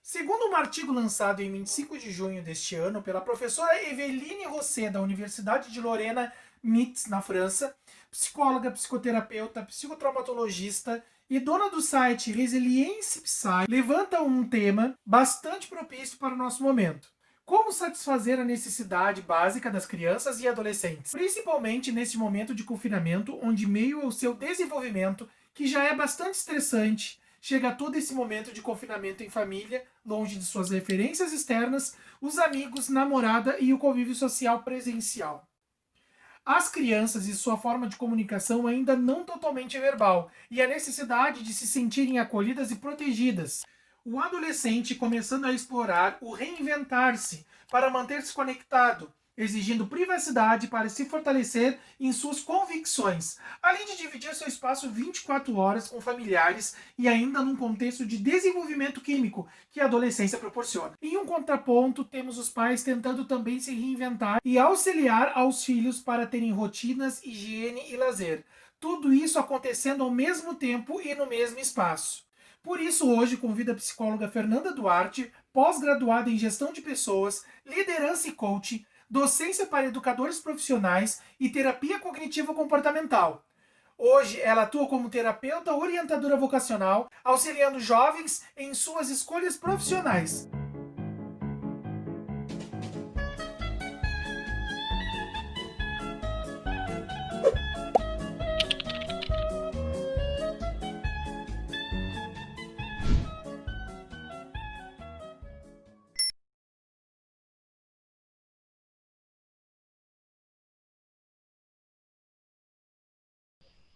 Segundo um artigo lançado em 25 de junho deste ano pela professora Eveline Rosset, da Universidade de Lorena Metz, na França, psicóloga, psicoterapeuta, psicotraumatologista e dona do site Resiliência Psy, levanta um tema bastante propício para o nosso momento. Como satisfazer a necessidade básica das crianças e adolescentes, principalmente neste momento de confinamento, onde, meio ao seu desenvolvimento, que já é bastante estressante, chega todo esse momento de confinamento em família, longe de suas referências externas, os amigos, namorada e o convívio social presencial. As crianças e sua forma de comunicação ainda não totalmente verbal, e a necessidade de se sentirem acolhidas e protegidas. O adolescente começando a explorar o reinventar-se para manter-se conectado, exigindo privacidade para se fortalecer em suas convicções, além de dividir seu espaço 24 horas com familiares e ainda num contexto de desenvolvimento químico que a adolescência proporciona. Em um contraponto, temos os pais tentando também se reinventar e auxiliar aos filhos para terem rotinas, higiene e lazer. Tudo isso acontecendo ao mesmo tempo e no mesmo espaço. Por isso, hoje convido a psicóloga Fernanda Duarte, pós-graduada em gestão de pessoas, liderança e coaching, docência para educadores profissionais e terapia cognitiva comportamental. Hoje, ela atua como terapeuta orientadora vocacional, auxiliando jovens em suas escolhas profissionais.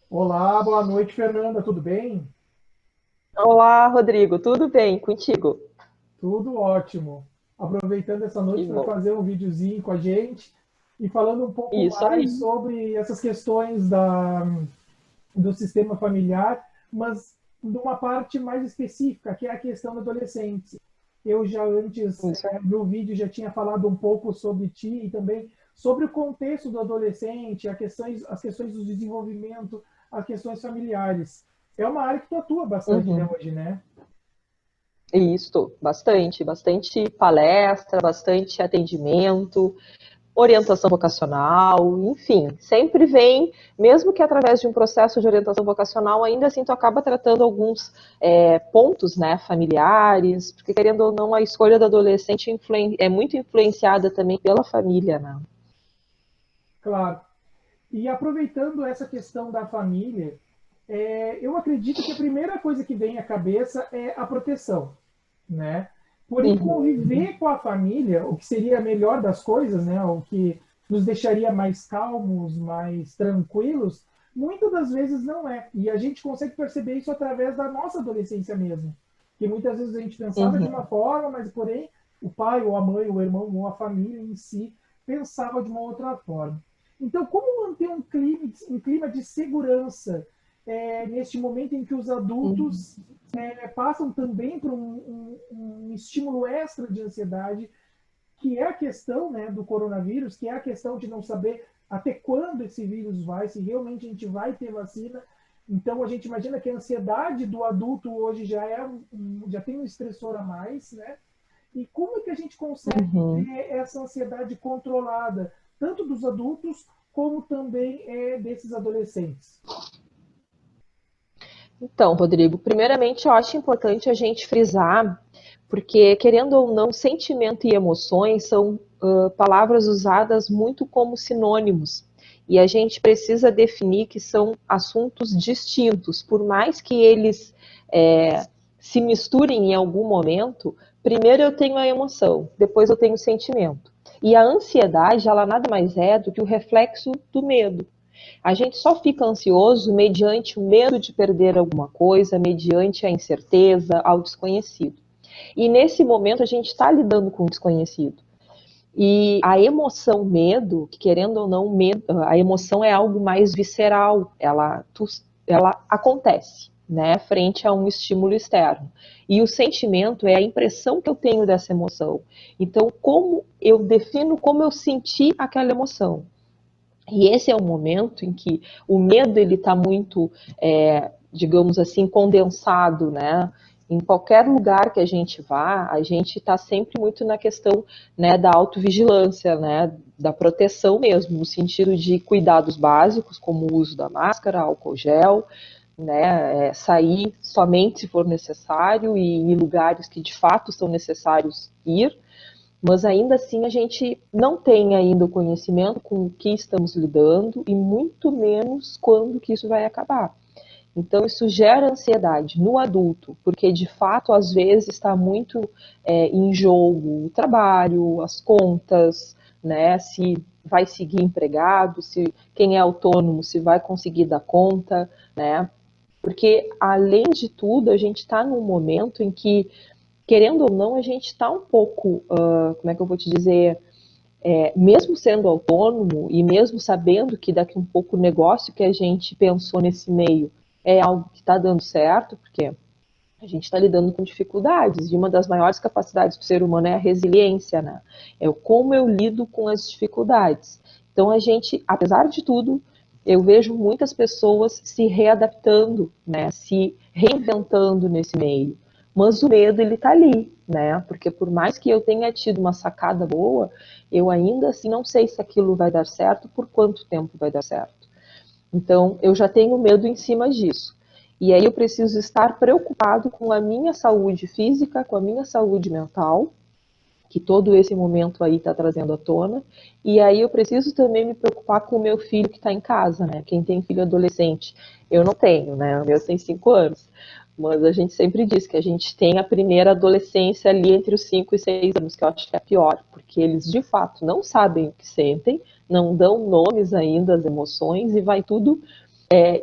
Olá, boa noite, Fernanda, tudo bem? Olá, Rodrigo, tudo bem contigo? Tudo ótimo. Aproveitando essa Que noite para bom. fazer um videozinho com a gente e falando um pouco Isso mais aí. sobre essas questões do sistema familiar, mas de uma parte mais específica, que é a questão da adolescência. Eu já antes Isso. do vídeo já tinha falado um pouco sobre ti e também sobre o contexto do adolescente, as questões do desenvolvimento, as questões familiares. É uma área que tu atua bastante, né, Uhum. hoje, né? Isso, bastante palestra, bastante atendimento, orientação vocacional, enfim, sempre vem, mesmo que através de um processo de orientação vocacional, ainda assim tu acaba tratando alguns pontos, né, familiares, porque querendo ou não, a escolha do adolescente é muito influenciada também pela família, né? Claro. E aproveitando essa questão da família, eu acredito que a primeira coisa que vem à cabeça é a proteção, né? Porém, Uhum. conviver com a família, o que seria a melhor das coisas, né? O que nos deixaria mais calmos, mais tranquilos, muitas das vezes não é. E a gente consegue perceber isso através da nossa adolescência mesmo. Que muitas vezes a gente pensava de Uhum. uma forma, mas porém o pai, ou a mãe, ou o irmão, ou a família em si pensava de uma outra forma. Então, como manter um clima de segurança neste momento em que os Uhum. adultos passam também por um estímulo extra de ansiedade, que é a questão, né, do coronavírus, que é a questão de não saber até quando esse vírus vai, se realmente a gente vai ter vacina. Então a gente imagina que a ansiedade do adulto hoje já tem um estressor a mais, né? E como é que a gente consegue Uhum. ter essa ansiedade controlada, tanto dos adultos como também desses adolescentes? Então, Rodrigo, primeiramente eu acho importante a gente frisar, porque querendo ou não, sentimento e emoções são palavras usadas muito como sinônimos. E a gente precisa definir que são assuntos distintos, por mais que eles é, se misturem em algum momento. Primeiro eu tenho a emoção, depois eu tenho o sentimento. E a ansiedade, ela nada mais é do que o reflexo do medo. A gente só fica ansioso mediante o medo de perder alguma coisa, mediante a incerteza, ao desconhecido. E nesse momento a gente está lidando com o desconhecido. E a emoção medo, que querendo ou não, medo, a emoção é algo mais visceral, ela acontece, né, frente a um estímulo externo. E o sentimento é a impressão que eu tenho dessa emoção. Então, como eu defino como eu senti aquela emoção. E esse é o momento em que o medo ele está muito, digamos assim, condensado, né? Em qualquer lugar que a gente vá, a gente está sempre muito na questão, né, da autovigilância, né, da proteção mesmo, no sentido de cuidados básicos, como o uso da máscara, álcool gel, né, sair somente se for necessário e em lugares que de fato são necessários ir, mas ainda assim a gente não tem ainda o conhecimento com o que estamos lidando e muito menos quando que isso vai acabar. Então, isso gera ansiedade no adulto, porque de fato, às vezes, está muito em jogo o trabalho, as contas, né? Se vai seguir empregado, se quem é autônomo, se vai conseguir dar conta, né? Porque, além de tudo, a gente está num momento em que, querendo ou não, a gente está um pouco, como é que eu vou te dizer, mesmo sendo autônomo e mesmo sabendo que daqui um pouco o negócio que a gente pensou nesse meio é algo que está dando certo, porque a gente está lidando com dificuldades, e uma das maiores capacidades do ser humano é a resiliência, né? É o como eu lido com as dificuldades. Então a gente, apesar de tudo, eu vejo muitas pessoas se readaptando, né? Se reinventando nesse meio. Mas o medo, ele está ali, né? Porque por mais que eu tenha tido uma sacada boa, eu ainda assim não sei se aquilo vai dar certo, por quanto tempo vai dar certo. Então, eu já tenho medo em cima disso. E aí eu preciso estar preocupado com a minha saúde física, com a minha saúde mental, que todo esse momento aí está trazendo à tona. E aí eu preciso também me preocupar com o meu filho que está em casa, né? Quem tem filho adolescente. Eu não tenho, né? O meu tem 5 anos. Mas a gente sempre diz que a gente tem a primeira adolescência ali entre os 5 e 6 anos, que eu acho que é a pior, porque eles de fato não sabem o que sentem, não dão nomes ainda às emoções e vai tudo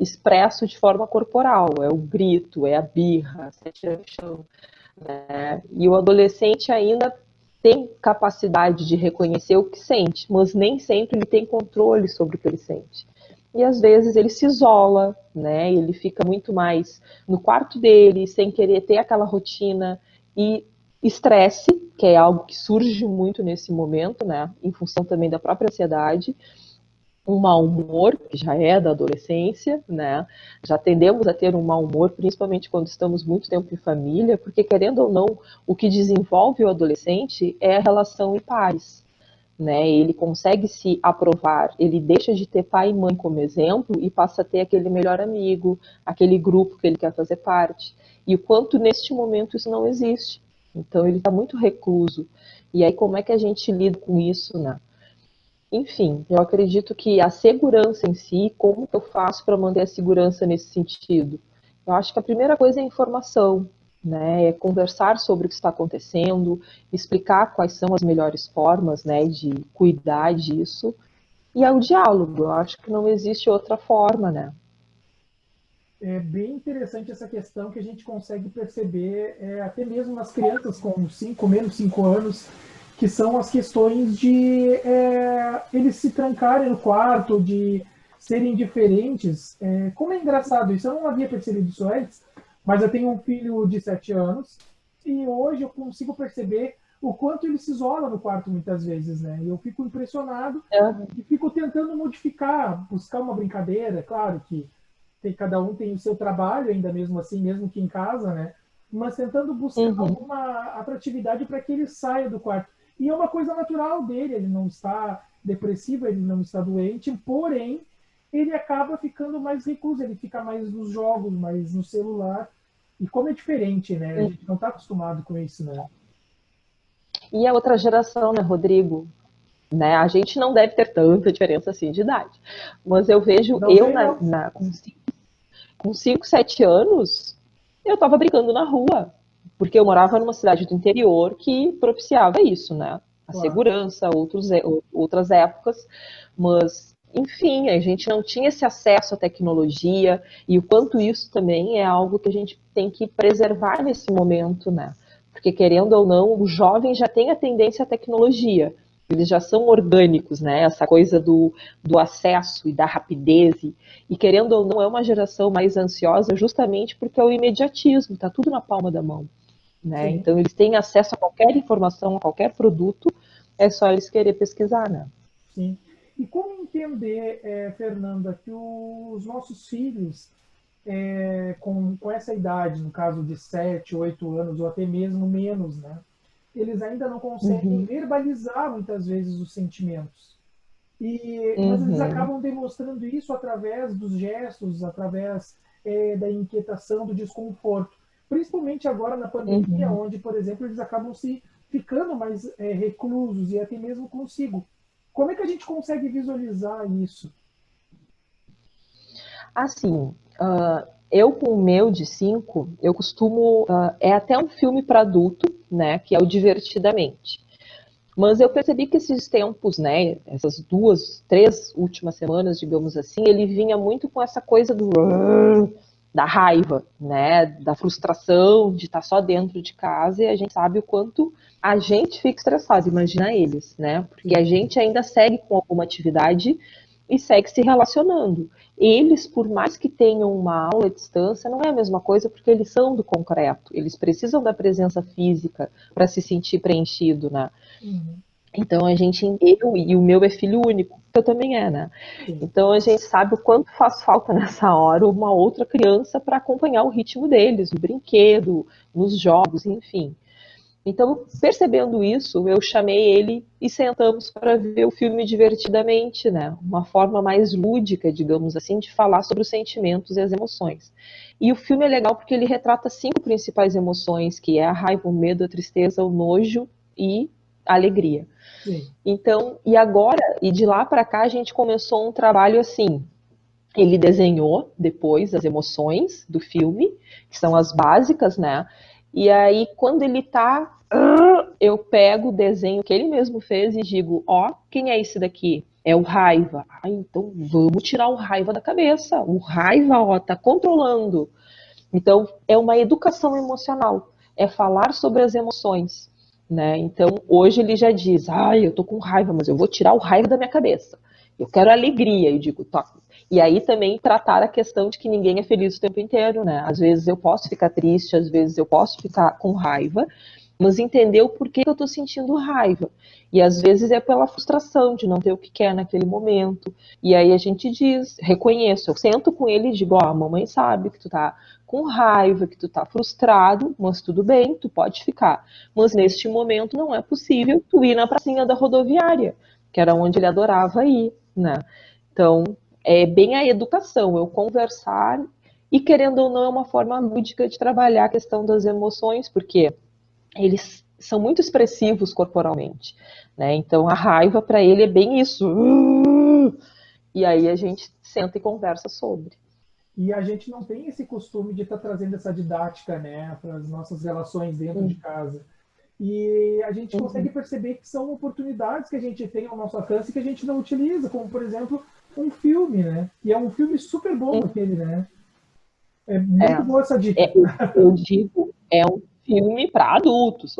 expresso de forma corporal. É o grito, é a birra, se atira no chão. Né? E o adolescente ainda tem capacidade de reconhecer o que sente, mas nem sempre ele tem controle sobre o que ele sente. E às vezes ele se isola, né? Ele fica muito mais no quarto dele, sem querer ter aquela rotina e estresse, que é algo que surge muito nesse momento, né? Em função também da própria ansiedade, um mau humor, que já é da adolescência, né? Já tendemos a ter um mau humor, principalmente quando estamos muito tempo em família, porque querendo ou não, o que desenvolve o adolescente é a relação em pares, né? Ele consegue se aprovar, ele deixa de ter pai e mãe como exemplo e passa a ter aquele melhor amigo, aquele grupo que ele quer fazer parte. E o quanto neste momento isso não existe. Então ele está muito recluso. E aí como é que a gente lida com isso, né? Enfim, eu acredito que a segurança em si, como que eu faço para manter a segurança nesse sentido? Eu acho que a primeira coisa é a informação, né? É conversar sobre o que está acontecendo, explicar quais são as melhores formas, né, de cuidar disso. E é o diálogo, eu acho que não existe outra forma, né? É bem interessante essa questão que a gente consegue perceber até mesmo nas crianças com 5 menos 5 anos, que são as questões de eles se trancarem no quarto, de serem diferentes. Como é engraçado isso, eu não havia percebido isso antes, mas eu tenho um filho de 7 anos e hoje eu consigo perceber o quanto ele se isola no quarto muitas vezes, né? E eu fico impressionado É. e fico tentando modificar, buscar uma brincadeira, claro que cada um tem o seu trabalho, ainda mesmo assim, mesmo que em casa, né? Mas tentando buscar Uhum. alguma atratividade para que ele saia do quarto. E é uma coisa natural dele, ele não está depressivo, ele não está doente, porém, ele acaba ficando mais recluso, ele fica mais nos jogos, mais no celular. E como é diferente, né? A gente não está acostumado com isso, né? E a outra geração, né, Rodrigo? Né? A gente não deve ter tanta diferença assim de idade. Mas eu vejo, Não sei não. com 5, 7 anos, eu estava brincando na rua, porque eu morava numa cidade do interior que propiciava isso, né? A Claro. segurança, outras épocas, mas, enfim, a gente não tinha esse acesso à tecnologia e o quanto isso também é algo que a gente tem que preservar nesse momento, né? Porque, querendo ou não, o jovem já tem a tendência à tecnologia, eles já são orgânicos, né? Essa coisa do acesso e da rapidez. E querendo ou não, é uma geração mais ansiosa justamente porque é o imediatismo, está tudo na palma da mão. Né? Sim, Então, eles têm acesso a qualquer informação, a qualquer produto, é só eles querer pesquisar. Né? sim. E como entender, Fernanda, que os nossos filhos com essa idade, no caso de 7, 8 anos, ou até mesmo menos, né? Eles ainda não conseguem Uhum, verbalizar muitas vezes os sentimentos. Mas eles uhum, acabam demonstrando isso através dos gestos, através da inquietação, do desconforto. Principalmente agora na pandemia, uhum. onde, por exemplo, eles acabam se ficando mais reclusos e até mesmo consigo. Como é que a gente consegue visualizar isso? Assim, eu com o meu de 5, eu costumo. É até um filme para adulto, né? Que é o Divertidamente. Mas eu percebi que esses tempos, né, essas 2, 3 últimas semanas, digamos assim, ele vinha muito com essa coisa da raiva, né, da frustração de estar só dentro de casa e a gente sabe o quanto a gente fica estressado, imagina eles, né, porque a Sim. gente ainda segue com alguma atividade e segue se relacionando. Eles, por mais que tenham uma aula à distância, não é a mesma coisa porque eles são do concreto, eles precisam da presença física para se sentir preenchido, né. Uhum. Então a gente, eu e o meu é filho único, eu também é, né? Sim. Então a gente sabe o quanto faz falta nessa hora uma outra criança para acompanhar o ritmo deles, no brinquedo, nos jogos, enfim. Então, percebendo isso, eu chamei ele e sentamos para ver o filme divertidamente, né? Uma forma mais lúdica, digamos assim, de falar sobre os sentimentos e as emoções. E o filme é legal porque ele retrata 5 principais emoções, que é a raiva, o medo, a tristeza, o nojo e a alegria. Sim. Então, e agora, e de lá para cá, a gente começou um trabalho assim. Ele desenhou depois as emoções do filme, que são as básicas, né? E aí, quando ele tá, eu pego o desenho que ele mesmo fez e digo: ó, quem é esse daqui? É o raiva. Ah, então vamos tirar o raiva da cabeça. O raiva, ó, tá controlando. Então, é uma educação emocional, é falar sobre as emoções, né? Então, hoje ele já diz: "Ai, eu tô com raiva, mas eu vou tirar o raiva da minha cabeça. Eu quero alegria". Eu digo: "Tá". E aí também tratar a questão de que ninguém é feliz o tempo inteiro, né? Às vezes eu posso ficar triste, às vezes eu posso ficar com raiva, mas entender o porquê que eu estou sentindo raiva. E às vezes é pela frustração de não ter o que quer naquele momento. E aí a gente diz, reconheço, eu sento com ele e digo: ó, a mamãe sabe que tu tá com raiva, que tu tá frustrado, mas tudo bem, tu pode ficar. Mas neste momento não é possível tu ir na pracinha da rodoviária, que era onde ele adorava ir, né? Então, é bem a educação, eu conversar e, querendo ou não, é uma forma lúdica de trabalhar a questão das emoções, porque eles são muito expressivos corporalmente, né? Então, a raiva para ele é bem isso. E aí a gente senta e conversa sobre. E a gente não tem esse costume de estar trazendo essa didática, né, para as nossas relações dentro de Uhum. casa. E a gente consegue Uhum. perceber que são oportunidades que a gente tem ao nosso alcance que a gente não utiliza, como, por exemplo, um filme, né? E é um filme super bom Uhum. aquele, né? É muito É, boa essa dica. eu digo, é um filme para adultos,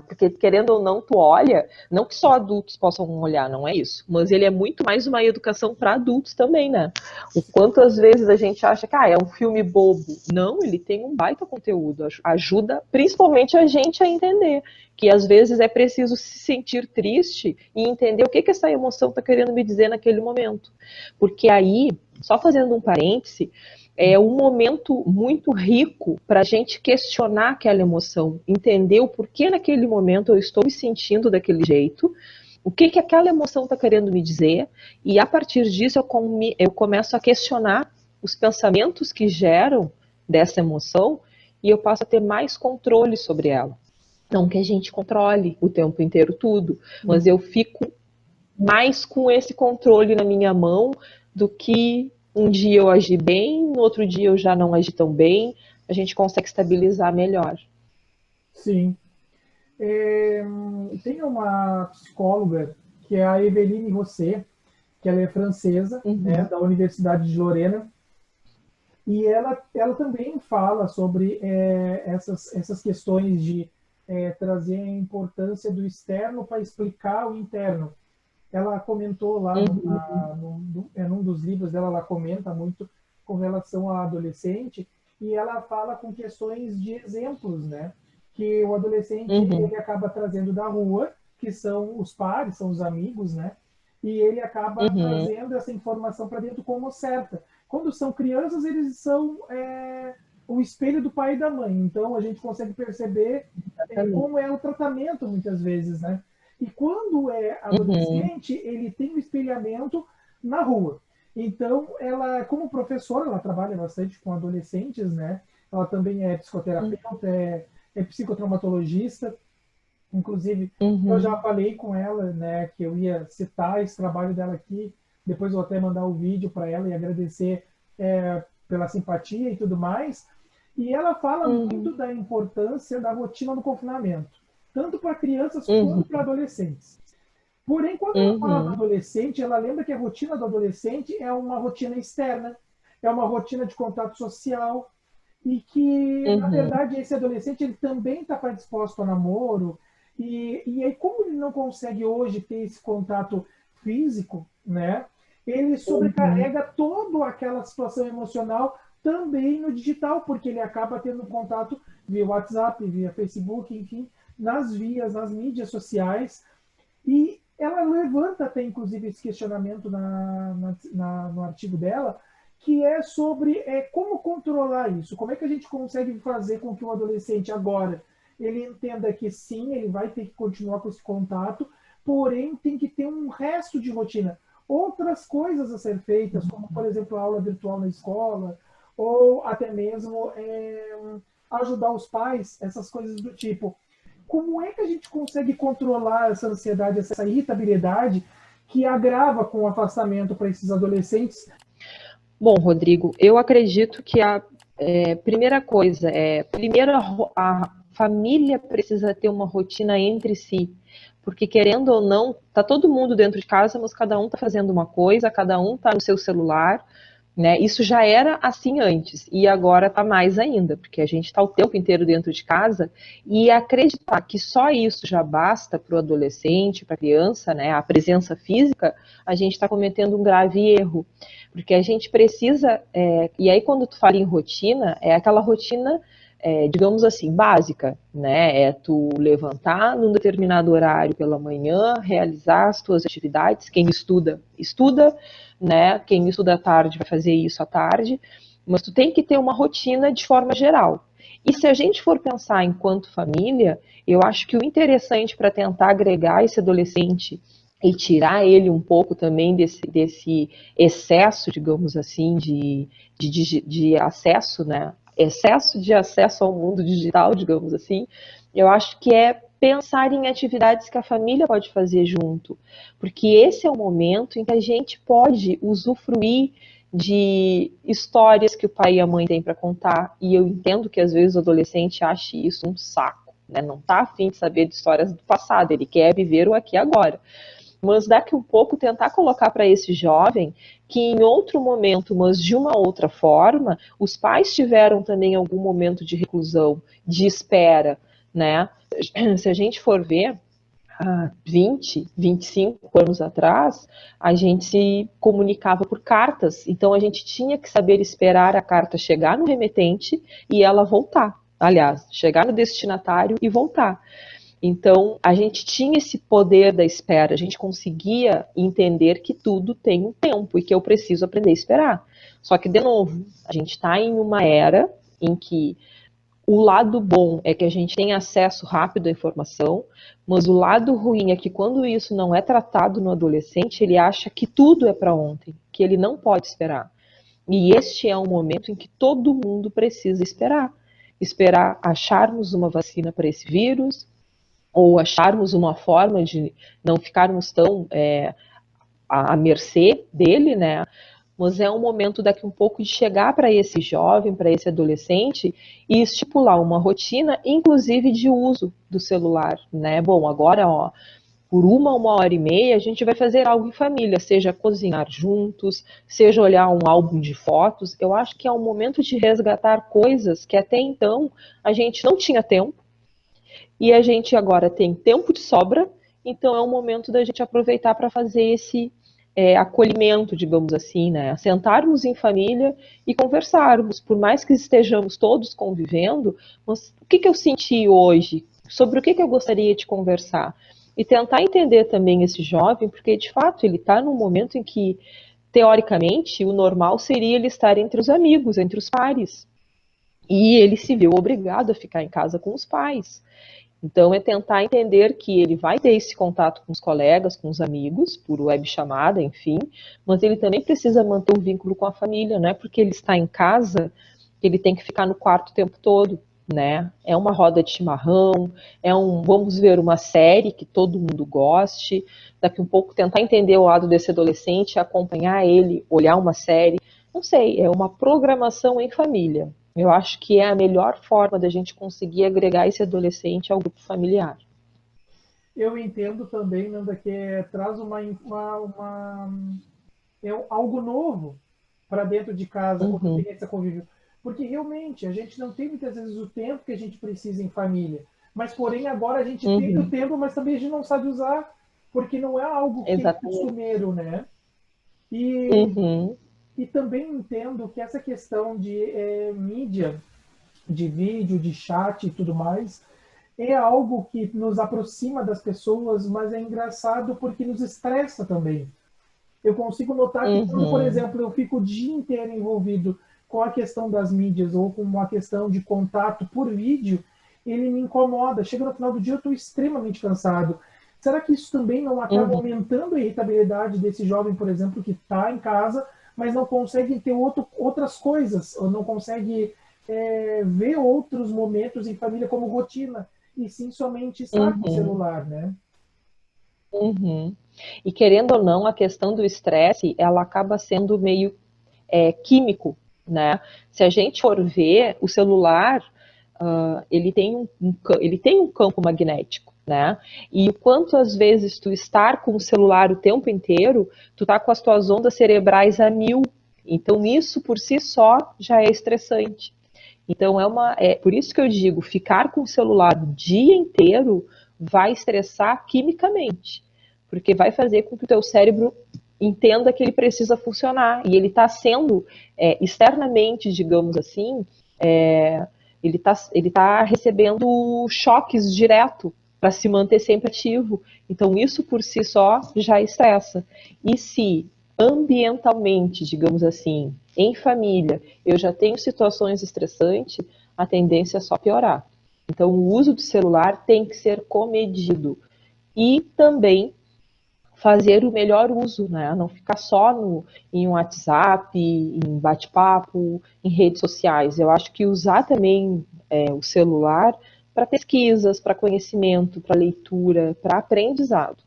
porque querendo ou não, tu olha, não que só adultos possam olhar, não é isso, mas ele é muito mais uma educação para adultos também, né? O quanto às vezes a gente acha que é um filme bobo. Não, ele tem um baita conteúdo, ajuda principalmente a gente a entender que às vezes é preciso se sentir triste e entender o que essa emoção está querendo me dizer naquele momento. Porque aí, só fazendo um parêntese, é um momento muito rico para a gente questionar aquela emoção, entender o porquê naquele momento eu estou me sentindo daquele jeito, o que, que aquela emoção está querendo me dizer, e a partir disso eu começo a questionar os pensamentos que geram dessa emoção e eu passo a ter mais controle sobre ela. Não que a gente controle o tempo inteiro tudo, mas eu fico mais com esse controle na minha mão do que um dia eu agi bem, no outro dia eu já não agi tão bem, a gente consegue estabilizar melhor. Sim. Tem uma psicóloga que é a Eveline Rosset, que ela é francesa, né, Uhum, da Universidade de Lorena, e ela também fala sobre essas questões de trazer a importância do externo para explicar o interno. Ela comentou lá uhum, num dos livros dela, ela comenta muito com relação ao adolescente e ela fala com questões de exemplos, né? Que o adolescente uhum, ele acaba trazendo da rua, que são os pares, são os amigos, né? E ele acaba uhum, trazendo essa informação para dentro como certa, quando são crianças, eles são o espelho do pai e da mãe. Então, a gente consegue perceber como é o tratamento, muitas vezes, né? E quando é Uhum, adolescente, ele tem o espelhamento na rua. Então, ela, como professora, ela trabalha bastante com adolescentes, né? Ela também é psicoterapeuta, é psicotraumatologista. Inclusive, eu já uhum, falei com ela, né, que eu ia citar esse trabalho dela aqui. Depois eu vou até mandar o vídeo para ela e agradecer pela simpatia e tudo mais. E ela fala uhum, muito da importância da rotina do confinamento, tanto para crianças quanto uhum, para adolescentes. Porém, quando ela fala do uhum, adolescente, ela lembra que a rotina do adolescente é uma rotina externa, é uma rotina de contato social, e que, na uhum, verdade, esse adolescente ele também está predisposto ao namoro, e aí, como ele não consegue hoje ter esse contato físico, né, ele uhum, sobrecarrega toda aquela situação emocional também no digital, porque ele acaba tendo contato via WhatsApp, via Facebook, enfim, nas vias, nas mídias sociais, e ela levanta até, inclusive, esse questionamento no artigo dela, que é sobre como controlar isso, como é que a gente consegue fazer com que o adolescente agora ele entenda que sim, ele vai ter que continuar com esse contato, porém tem que ter um resto de rotina. Outras coisas a ser feitas, como, por exemplo, a aula virtual na escola, ou até mesmo ajudar os pais, essas coisas do tipo. Como é que a gente consegue controlar essa ansiedade, essa irritabilidade que agrava com o afastamento para esses adolescentes? Bom, Rodrigo, eu acredito que a primeira coisa primeiro a família precisa ter uma rotina entre si, porque querendo ou não, tá todo mundo dentro de casa, mas cada um tá fazendo uma coisa, cada um tá no seu celular, né? Isso já era assim antes e agora tá mais ainda, porque a gente está o tempo inteiro dentro de casa e acreditar que só isso já basta para o adolescente, para a criança, né? A presença física, a gente está cometendo um grave erro, porque a gente precisa, e aí quando tu fala em rotina, é aquela rotina, digamos assim, básica, né? É tu levantar num determinado horário pela manhã, realizar as tuas atividades, quem estuda, estuda, né? Quem estuda à tarde vai fazer isso à tarde, mas tu tem que ter uma rotina de forma geral. E se a gente for pensar enquanto família, eu acho que o interessante para tentar agregar esse adolescente e tirar ele um pouco também desse excesso, digamos assim, de acesso, né? Excesso de acesso ao mundo digital, digamos assim, eu acho que é pensar em atividades que a família pode fazer junto, porque esse é o momento em que a gente pode usufruir de histórias que o pai e a mãe têm para contar, e eu entendo que às vezes o adolescente ache isso um saco, né? Não está afim de saber de histórias do passado, ele quer viver o aqui e agora, mas daqui um pouco tentar colocar para esse jovem que em outro momento, mas de uma outra forma, os pais tiveram também algum momento de reclusão, de espera, né? Se a gente for ver, há 20, 25 anos atrás, a gente se comunicava por cartas, então a gente tinha que saber esperar a carta chegar no remetente e ela voltar. Aliás, chegar no destinatário e voltar. Então, a gente tinha esse poder da espera, a gente conseguia entender que tudo tem um tempo e que eu preciso aprender a esperar. Só que, de novo, a gente está em uma era em que o lado bom é que a gente tem acesso rápido à informação, mas o lado ruim é que quando isso não é tratado no adolescente, ele acha que tudo é para ontem, que ele não pode esperar. E este é um momento em que todo mundo precisa esperar. Esperar acharmos uma vacina para esse vírus, ou acharmos uma forma de não ficarmos tão à mercê dele, né? Mas é um momento daqui um pouco de chegar para esse jovem, para esse adolescente e estipular uma rotina, inclusive de uso do celular, né? Bom, agora, ó, por uma hora e meia, a gente vai fazer algo em família, seja cozinhar juntos, seja olhar um álbum de fotos. Eu acho que é um momento de resgatar coisas que até então a gente não tinha tempo e a gente agora tem tempo de sobra, então é o momento da gente aproveitar para fazer esse acolhimento, digamos assim, né? Sentarmos em família e conversarmos, por mais que estejamos todos convivendo, mas o que, que eu senti hoje? Sobre o que, que eu gostaria de conversar? E tentar entender também esse jovem, porque de fato ele está num momento em que teoricamente, o normal seria ele estar entre os amigos, entre os pares. E ele se viu obrigado a ficar em casa com os pais. Então, é tentar entender que ele vai ter esse contato com os colegas, com os amigos, por web chamada, enfim, mas ele também precisa manter um vínculo com a família, não é porque ele está em casa que ele tem que ficar no quarto o tempo todo, né? É uma roda de chimarrão, vamos ver uma série que todo mundo goste, daqui um pouco tentar entender o lado desse adolescente, acompanhar ele, olhar uma série, não sei, é uma programação em família. Eu acho que é a melhor forma da gente conseguir agregar esse adolescente ao grupo familiar. Eu entendo também, Nanda, que traz algo novo para dentro de casa quando Uhum, tem esse convívio. Porque realmente a gente não tem muitas vezes o tempo que a gente precisa em família. Mas, porém, agora a gente tem o uhum, tempo, mas também a gente não sabe usar, porque não é algo que é exatamente. costumeiro, né? E, Uhum, e também entendo que essa questão de mídia, de vídeo, de chat e tudo mais, é algo que nos aproxima das pessoas, mas é engraçado porque nos estressa também. Eu consigo notar que quando, por uhum, exemplo, eu fico o dia inteiro envolvido com a questão das mídias ou com uma questão de contato por vídeo, ele me incomoda. Chega no final do dia, eu estou extremamente cansado. Será que isso também não acaba uhum, aumentando a irritabilidade desse jovem, por exemplo, que está em casa, mas não consegue ter outras coisas, ou não consegue ver outros momentos em família como rotina, e sim somente estar com o uhum, celular, né? uhum. E querendo ou não, a questão do estresse, ela acaba sendo meio químico, né? Se a gente for ver, o celular, ele tem um campo magnético, né? E o quanto às vezes tu estar com o celular o tempo inteiro, tu tá com as tuas ondas cerebrais a mil. Então isso por si só já é estressante. Então é por isso que eu digo, ficar com o celular o dia inteiro vai estressar quimicamente, porque vai fazer com que o teu cérebro entenda que ele precisa funcionar e ele está sendo externamente, digamos assim, ele tá recebendo choques direto para se manter sempre ativo. Então isso por si só já estressa. E se ambientalmente, digamos assim, em família, eu já tenho situações estressantes, a tendência é só piorar. Então, o uso do celular tem que ser comedido. E também fazer o melhor uso, né? Não ficar só em um WhatsApp, em bate-papo, em redes sociais. Eu acho que usar também o celular para pesquisas, para conhecimento, para leitura, para aprendizado.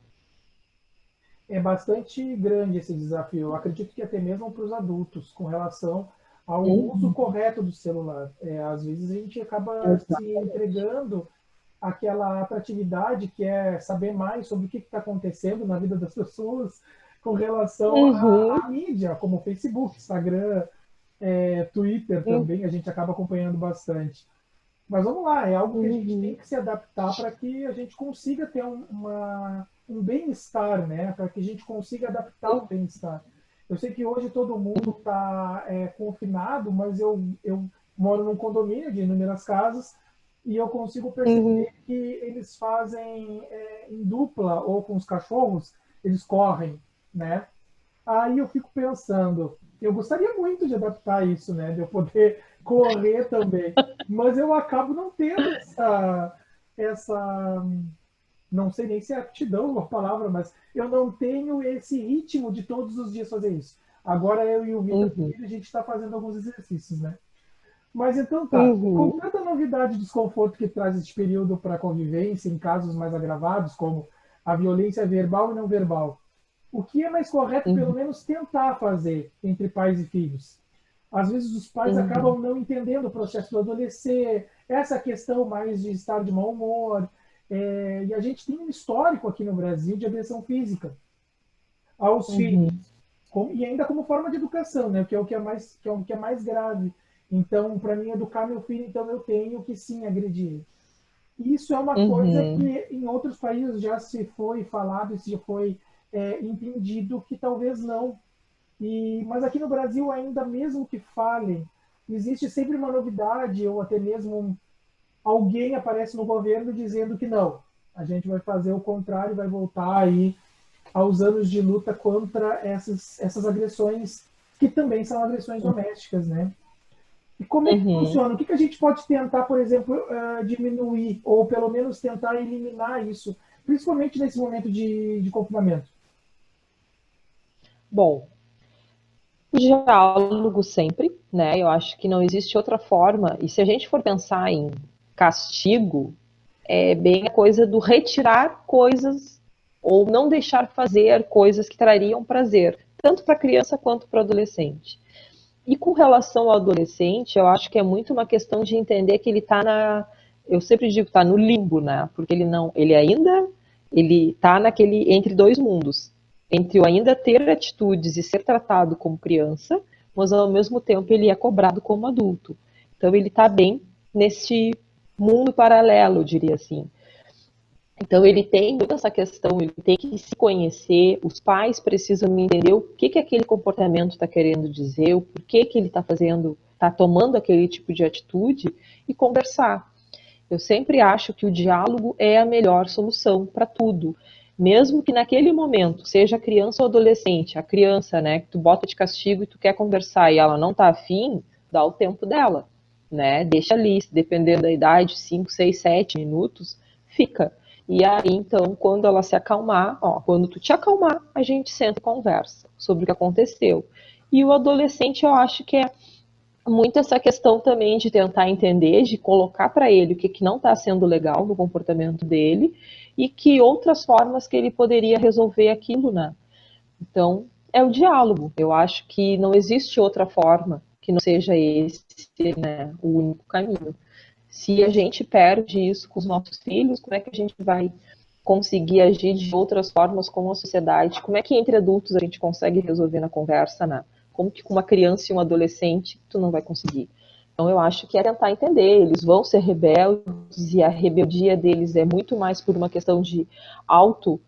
É bastante grande esse desafio. Eu acredito que até mesmo para os adultos, com relação ao uso Uhum. correto do celular. Às vezes a gente acaba se Exatamente. entregando àquela atratividade que é saber mais sobre o que está acontecendo na vida das pessoas com relação Uhum. à mídia, como Facebook, Instagram, Twitter também, a gente acaba acompanhando bastante. Mas vamos lá, é algo que a gente tem Uhum. que se adaptar para que a gente consiga ter um bem-estar, né? Para que a gente consiga adaptar o bem-estar. Eu sei que hoje todo mundo está confinado, mas eu moro num condomínio de inúmeras casas e eu consigo Uhum. perceber que eles fazem em dupla ou com os cachorros, eles correm, né? Aí eu fico pensando, eu gostaria muito de adaptar isso, né? De eu poder correr também. Mas eu acabo não tendo essa, não sei nem se é aptidão a palavra, mas eu não tenho esse ritmo de todos os dias fazer isso. Agora eu e o Vitor, Uhum. a gente está fazendo alguns exercícios, né? Mas então tá, com Uhum. tanta novidade e desconforto que traz este período para a convivência, em casos mais agravados, como a violência verbal e não verbal, o que é mais correto, pelo Uhum. menos, tentar fazer entre pais e filhos? Às vezes os pais Uhum. acabam não entendendo o processo do adolescer, essa questão mais de estar de mau humor. E a gente tem um histórico aqui no Brasil de agressão física aos filhos, Uhum. e ainda como forma de educação, né? Que é o que é mais, que é o que é mais grave. Então, para mim, educar meu filho, então eu tenho que sim agredir. Isso é uma coisa Uhum. que em outros países já se foi falado e se foi entendido que talvez não. Mas aqui no Brasil, ainda mesmo que falem, existe sempre uma novidade, ou até mesmo alguém aparece no governo dizendo que não, a gente vai fazer o contrário, vai voltar aí aos anos de luta contra essas agressões, que também são agressões domésticas, né? E como é que Uhum. funciona? O que a gente pode tentar, por exemplo, diminuir, ou pelo menos tentar eliminar isso, principalmente nesse momento de confinamento? Bom, o diálogo sempre, né? Eu acho que não existe outra forma. E se a gente for pensar em castigo, é bem a coisa do retirar coisas ou não deixar fazer coisas que trariam prazer, tanto para a criança quanto para o adolescente. E com relação ao adolescente, eu acho que é muito uma questão de entender que ele está eu sempre digo, está no limbo, né? Porque ele está naquele entre dois mundos, entre o ainda ter atitudes e ser tratado como criança, mas ao mesmo tempo ele é cobrado como adulto. Então ele está bem neste mundo paralelo, eu diria assim. Então ele tem muito essa questão, ele tem que se conhecer, os pais precisam entender o que aquele comportamento está querendo dizer, o porquê que ele está fazendo, está tomando aquele tipo de atitude e conversar. Eu sempre acho que o diálogo é a melhor solução para tudo. Mesmo que naquele momento, seja criança ou adolescente, a criança, né, que tu bota de castigo e tu quer conversar e ela não está afim, dá o tempo dela, né? Deixa ali, se depender da idade, 5, 6, 7 minutos, fica. E aí, então, quando ela se acalmar, ó, quando tu te acalmar, a gente senta e conversa sobre o que aconteceu. E o adolescente, eu acho que é muito essa questão também de tentar entender, de colocar para ele o que não está sendo legal no comportamento dele e que outras formas que ele poderia resolver aquilo, né? Então, é o diálogo. Eu acho que não existe outra forma que não seja esse, né, o único caminho. Se a gente perde isso com os nossos filhos, como é que a gente vai conseguir agir de outras formas com a sociedade? Como é que entre adultos a gente consegue resolver na conversa, né? Como que com uma criança e um adolescente tu não vai conseguir? Então eu acho que é tentar entender, eles vão ser rebeldes e a rebeldia deles é muito mais por uma questão de auto,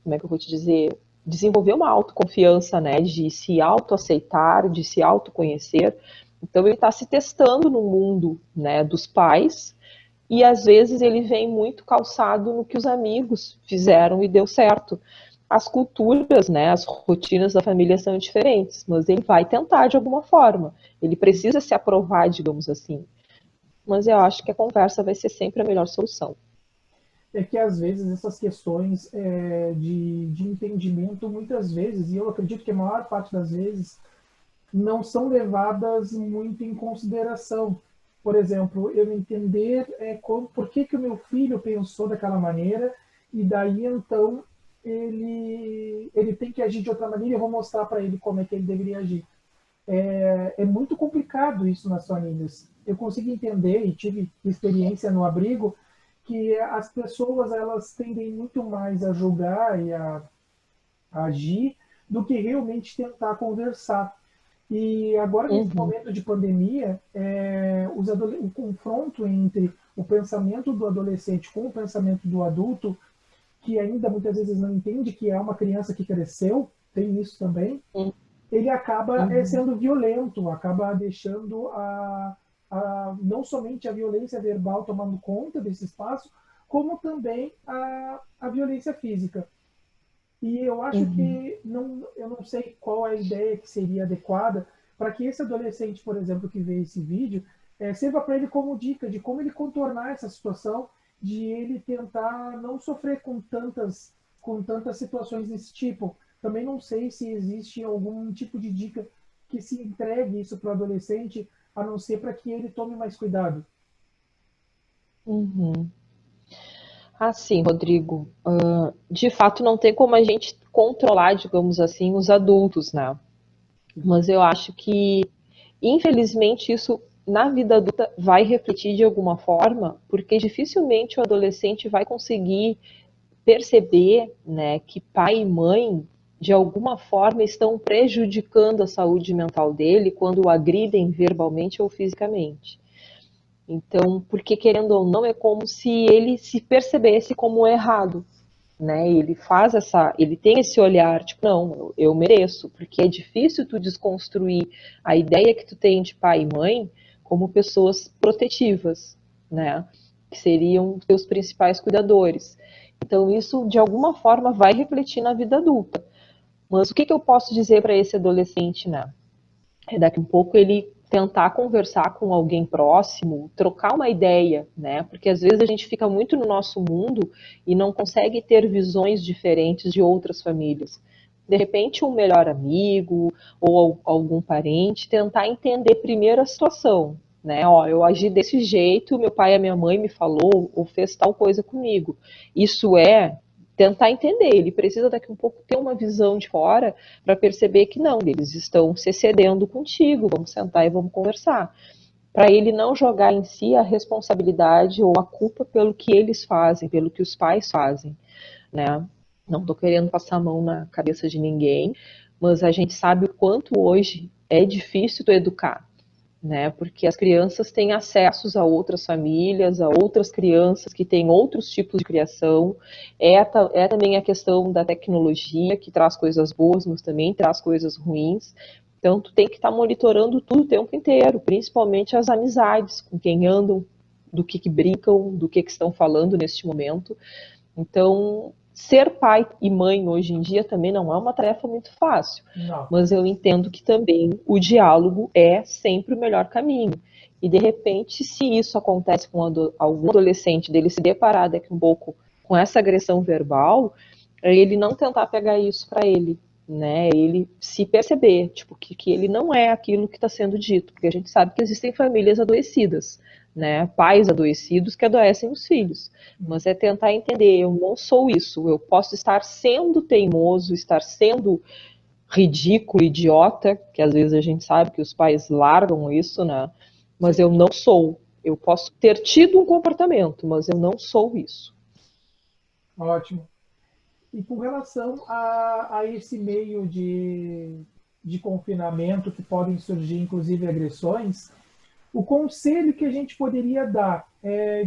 como é que eu vou te dizer, desenvolver uma autoconfiança, né, de se autoaceitar, de se autoconhecer. Então ele está se testando no mundo, né, dos pais e às vezes ele vem muito calçado no que os amigos fizeram e deu certo. As culturas, né, as rotinas da família são diferentes, mas ele vai tentar de alguma forma. Ele precisa se aprovar, digamos assim. Mas eu acho que a conversa vai ser sempre a melhor solução. É que às vezes essas questões de entendimento, muitas vezes, e eu acredito que a maior parte das vezes, não são levadas muito em consideração. Por exemplo, eu entender por que o meu filho pensou daquela maneira, e daí então ele tem que agir de outra maneira, e eu vou mostrar para ele como é que ele deveria agir. É muito complicado isso nas famílias. Eu consegui entender e tive experiência no abrigo que as pessoas elas tendem muito mais a julgar e a agir do que realmente tentar conversar. E agora, nesse Uhum, momento de pandemia, o confronto entre o pensamento do adolescente com o pensamento do adulto, que ainda muitas vezes não entende que é uma criança que cresceu, tem isso também, ele acaba uhum, sendo violento, acaba deixando não somente a violência verbal tomando conta desse espaço, como também a violência física. E eu acho uhum. que eu não sei qual a ideia que seria adequada para que esse adolescente, por exemplo, que vê esse vídeo, sirva para ele como dica de como ele contornar essa situação, de ele tentar não sofrer com tantas situações desse tipo. Também não sei se existe algum tipo de dica que se entregue isso para o adolescente, a não ser para que ele tome mais cuidado. Uhum. Assim, Rodrigo, de fato não tem como a gente controlar, digamos assim, os adultos, né? Mas eu acho que, infelizmente, isso na vida adulta vai refletir de alguma forma, porque dificilmente o adolescente vai conseguir perceber, né, que pai e mãe, de alguma forma, estão prejudicando a saúde mental dele quando o agridem verbalmente ou fisicamente. Então, porque querendo ou não, é como se ele se percebesse como errado, né? Ele tem esse olhar, tipo, não, eu mereço, porque é difícil tu desconstruir a ideia que tu tem de pai e mãe como pessoas protetivas, né? Que seriam teus principais cuidadores. Então, isso, de alguma forma, vai refletir na vida adulta. Mas o que eu posso dizer para esse adolescente, né? É daqui a um pouco ele tentar conversar com alguém próximo, trocar uma ideia, né? Porque às vezes a gente fica muito no nosso mundo e não consegue ter visões diferentes de outras famílias. De repente, um melhor amigo ou algum parente tentar entender primeiro a situação, né? Ó, eu agi desse jeito, meu pai e a minha mãe me falou ou fez tal coisa comigo. Isso é tentar entender. Ele precisa daqui um pouco ter uma visão de fora para perceber que não, eles estão se excedendo contigo, vamos sentar e vamos conversar. Para ele não jogar em si a responsabilidade ou a culpa pelo que eles fazem, pelo que os pais fazem, né? Não estou querendo passar a mão na cabeça de ninguém, mas a gente sabe o quanto hoje é difícil tu educar, né? Porque as crianças têm acessos a outras famílias, a outras crianças que têm outros tipos de criação. É também a questão da tecnologia, que traz coisas boas, mas também traz coisas ruins. Então, tu tem que estar monitorando tudo o tempo inteiro, principalmente as amizades, com quem andam, do que brincam, do que estão falando neste momento. Então, ser pai e mãe hoje em dia também não é uma tarefa muito fácil, Não. mas eu entendo que também o diálogo é sempre o melhor caminho. E de repente, se isso acontece com algum adolescente dele se deparar daqui um pouco com essa agressão verbal, ele não tentar pegar isso para ele, né? Ele se perceber, tipo, que ele não é aquilo que está sendo dito, porque a gente sabe que existem famílias adoecidas, né? Pais adoecidos que adoecem os filhos. Mas é tentar entender, eu não sou isso, eu posso estar sendo teimoso, estar sendo ridículo, idiota, que às vezes a gente sabe que os pais largam isso, né? Mas Sim. eu não sou. Eu posso ter tido um comportamento, mas eu não sou isso. Ótimo. E com relação a esse meio de confinamento, que podem surgir inclusive agressões, o conselho que a gente poderia dar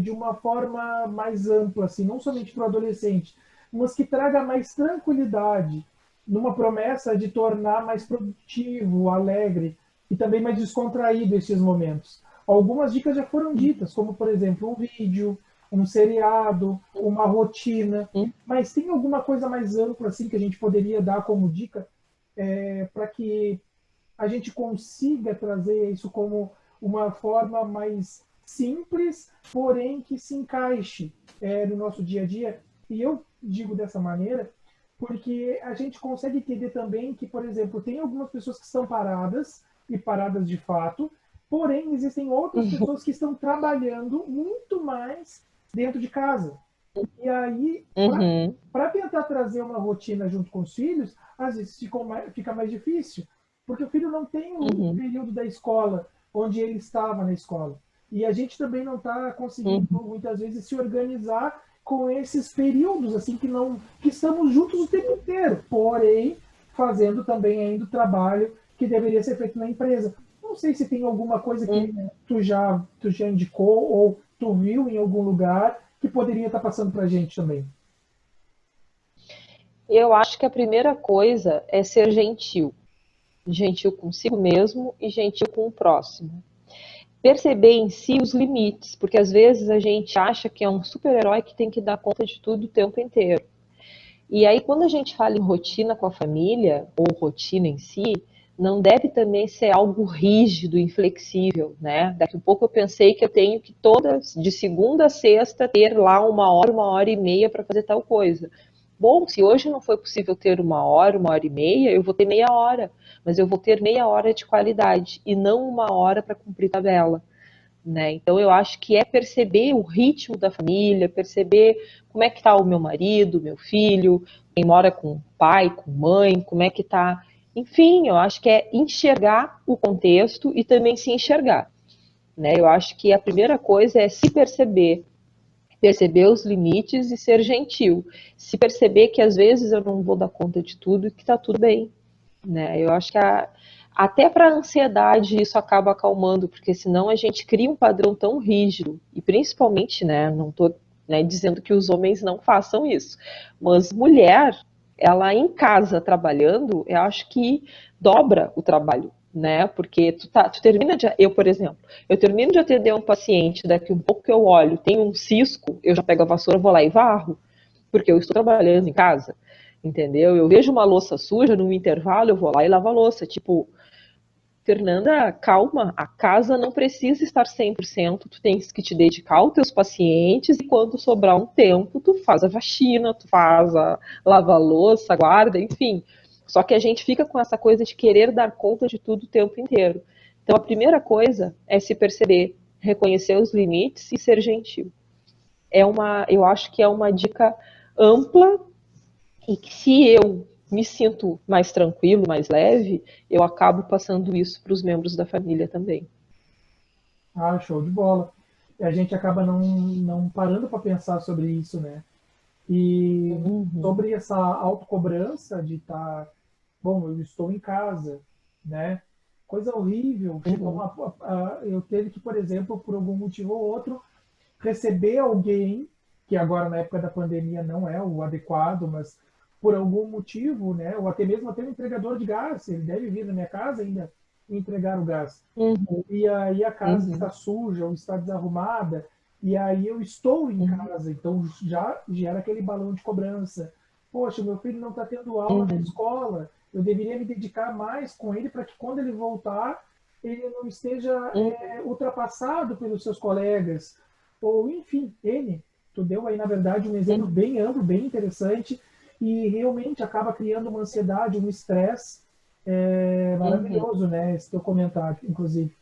de uma forma mais ampla, assim, não somente para o adolescente, mas que traga mais tranquilidade, numa promessa de tornar mais produtivo, alegre e também mais descontraído esses momentos. Algumas dicas já foram ditas, como por exemplo um vídeo, um seriado, uma rotina, mas tem alguma coisa mais ampla assim que a gente poderia dar como dica para que a gente consiga trazer isso como uma forma mais simples, porém que se encaixe no nosso dia a dia. E eu digo dessa maneira porque a gente consegue entender também que, por exemplo, tem algumas pessoas que estão paradas, e paradas de fato, porém existem outras pessoas que estão trabalhando muito mais dentro de casa. E aí, Uhum, para tentar trazer uma rotina junto com os filhos, às vezes fica mais difícil, porque o filho não tem o uhum, período da escola onde ele estava na escola. E a gente também não está conseguindo, uhum. muitas vezes, se organizar com esses períodos, assim, que estamos juntos o tempo inteiro, porém, fazendo também ainda o trabalho que deveria ser feito na empresa. Não sei se tem alguma coisa que tu já indicou ou tu viu em algum lugar que poderia estar passando para a gente também. Eu acho que a primeira coisa é ser gentil. Gentil consigo mesmo e gentil com o próximo. Perceber em si os limites, porque às vezes a gente acha que é um super-herói que tem que dar conta de tudo o tempo inteiro. E aí, quando a gente fala em rotina com a família, ou rotina em si, não deve também ser algo rígido, inflexível, né? Daqui a pouco eu pensei que eu tenho que todas, de segunda a sexta, ter lá 1 hora e meia para fazer tal coisa. Bom, se hoje não foi possível ter 1 hora e meia, eu vou ter meia hora, mas eu vou ter meia hora de qualidade e não 1 hora para cumprir tabela. Né? Então eu acho que é perceber o ritmo da família, perceber como é que está o meu marido, meu filho, quem mora com pai, com mãe, como é que está. Enfim, eu acho que é enxergar o contexto e também se enxergar. Né? Eu acho que a primeira coisa é se perceber, perceber os limites e ser gentil. Se perceber que às vezes eu não vou dar conta de tudo e que está tudo bem. Né? Eu acho que até para a ansiedade isso acaba acalmando, porque senão a gente cria um padrão tão rígido, e principalmente, né, não estou dizendo que os homens não façam isso, mas mulher, ela em casa trabalhando, eu acho que dobra o trabalho, né? Porque tu termina de, eu, por exemplo, eu termino de atender um paciente, daqui um pouco que eu olho, tem um cisco, eu já pego a vassoura, vou lá e varro. porque eu estou trabalhando em casa, entendeu? Eu vejo uma louça suja no intervalo, eu vou lá e lavo a louça. Tipo, Fernanda, calma, a casa não precisa estar 100%, tu tens que te dedicar aos teus pacientes e quando sobrar um tempo, tu faz a faxina, tu faz a lava a louça, guarda, enfim. Só que a gente fica com essa coisa de querer dar conta de tudo o tempo inteiro. Então a primeira coisa é se perceber, reconhecer os limites e ser gentil. Eu acho que é uma dica ampla e que se eu me sinto mais tranquilo, mais leve, eu acabo passando isso para os membros da família também. Ah, show de bola. E a gente acaba não parando para pensar sobre isso, né? E Uhum, sobre essa autocobrança de estar, bom, eu estou em casa, né? Coisa horrível. Chegou uhum, eu teve que, por exemplo, por algum motivo ou outro, receber alguém, que agora na época da pandemia não é o adequado, mas por algum motivo, né? Ou até um entregador de gás, ele deve vir na minha casa ainda entregar o gás. uhum, E aí a casa uhum, está suja ou está desarrumada, e aí eu estou em uhum, casa, então já gera aquele balão de cobrança. Poxa, meu filho não está tendo aula na uhum, escola, eu deveria me dedicar mais com ele para que quando ele voltar, ele não esteja uhum, ultrapassado pelos seus colegas. Ou, enfim, N. Tu deu aí, na verdade, um exemplo uhum, bem amplo, bem interessante, e realmente acaba criando uma ansiedade, um estresse uhum, maravilhoso, né? Esse teu comentário, inclusive.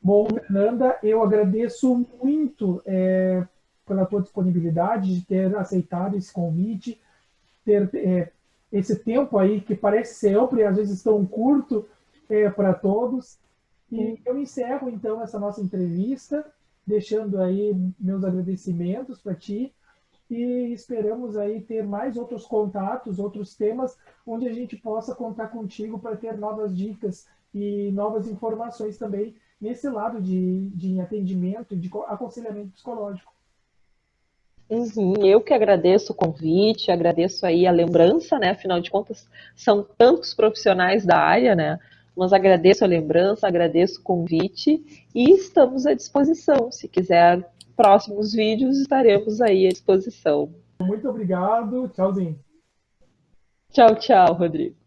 Bom, Fernanda, eu agradeço muito pela tua disponibilidade de ter aceitado esse convite, ter esse tempo aí que parece ser amplo e às vezes tão curto para todos. E uhum. eu encerro então essa nossa entrevista, deixando aí meus agradecimentos para ti e esperamos aí ter mais outros contatos, outros temas, onde a gente possa contar contigo para ter novas dicas e novas informações também nesse lado de atendimento, de aconselhamento psicológico. Uhum. Eu que agradeço o convite, agradeço aí a lembrança, né? Afinal de contas, são tantos profissionais da área, né? Mas agradeço a lembrança, agradeço o convite e estamos à disposição. Se quiser próximos vídeos, estaremos aí à disposição. Muito obrigado, tchauzinho. Tchau, tchau, Rodrigo.